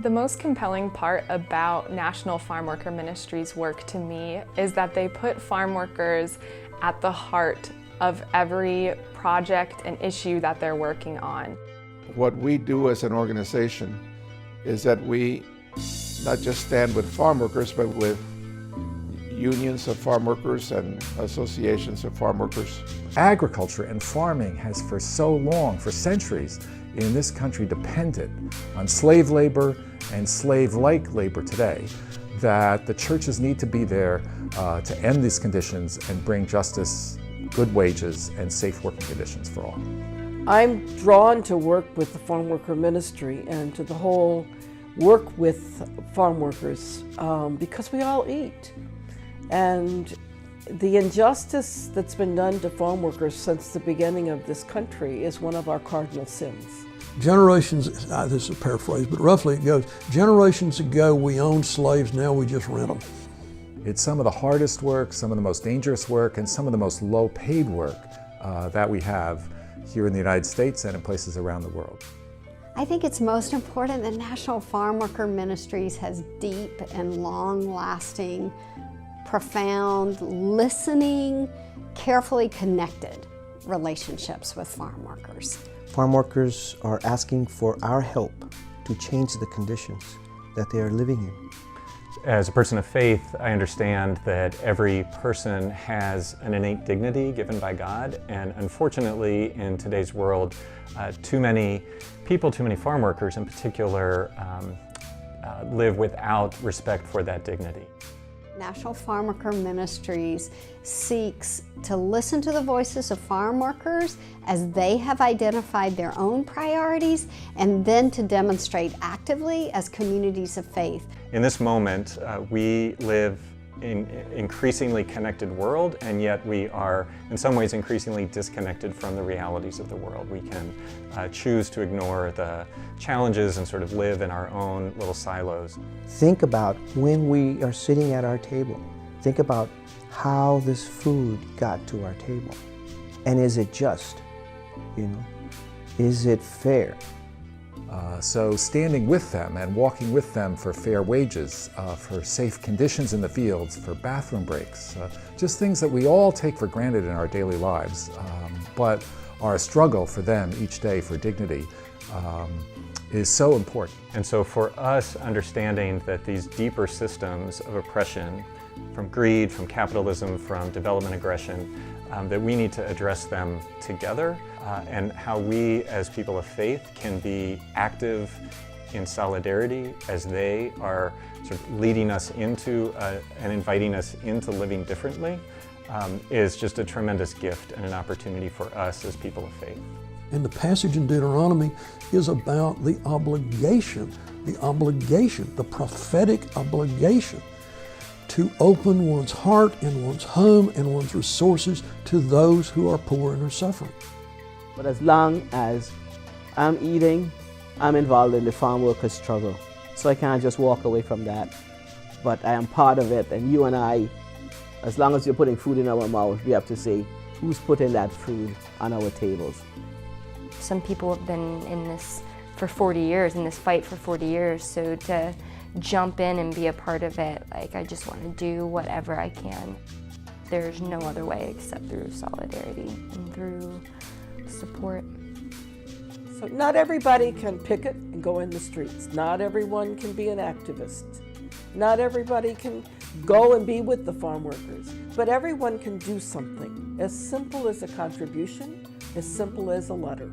The most compelling part about National Farm Worker Ministries' work to me is that they put farm workers at the heart of every project and issue that they're working on. What we do as an organization is that we not just stand with farm workers, but with unions of farm workers and associations of farm workers. Agriculture and farming has for so long, for centuries, in this country depended on slave labor and slave-like labor today, that the churches need to be there to end these conditions and bring justice, good wages, and safe working conditions for all. I'm drawn to work with the Farm Worker Ministry and to the whole work with farm workers because we all eat. And the injustice that's been done to farm workers since the beginning of this country is one of our cardinal sins. Generations, this is a paraphrase, but roughly it goes, generations ago we owned slaves, now we just rent them. It's some of the hardest work, some of the most dangerous work, and some of the most low-paid work that we have here in the United States and in places around the world. I think it's most important that National Farm Worker Ministries has deep and long-lasting, profound, listening, carefully connected relationships with farm workers. Farm workers are asking for our help to change the conditions that they are living in. As a person of faith, I understand that every person has an innate dignity given by God, and unfortunately in today's world, too many people, too many farm workers in particular, live without respect for that dignity. National Farm Worker Ministries seeks to listen to the voices of farm workers as they have identified their own priorities, and then to demonstrate actively as communities of faith. In this moment, we live in an increasingly connected world, and yet we are in some ways increasingly disconnected from the realities of the world. We can choose to ignore the challenges and sort of live in our own little silos. Think about when we are sitting at our table. Think about how this food got to our table. And is it just? Is it fair? So standing with them and walking with them for fair wages, for safe conditions in the fields, for bathroom breaks, just things that we all take for granted in our daily lives, but are a struggle for them each day for dignity, is so important. And so for us, understanding that these deeper systems of oppression, from greed, from capitalism, from development aggression, that we need to address them together, and how we as people of faith can be active in solidarity as they are sort of leading us into and inviting us into living differently, is just a tremendous gift and an opportunity for us as people of faith. And the passage in Deuteronomy is about the obligation, the prophetic obligation to open one's heart and one's home and one's resources to those who are poor and are suffering. But as long as I'm eating, I'm involved in the farm workers' struggle. So I can't just walk away from that. But I am part of it, and you and I, as long as you're putting food in our mouth, we have to say, who's putting that food on our tables? Some people have been in this for 40 years, in this fight for 40 years, so to jump in and be a part of it, like, I just want to do whatever I can. There's no other way except through solidarity and through support. So not everybody can picket and go in the streets. Not everyone can be an activist. Not everybody can go and be with the farm workers. But everyone can do something as simple as a contribution, as simple as a letter.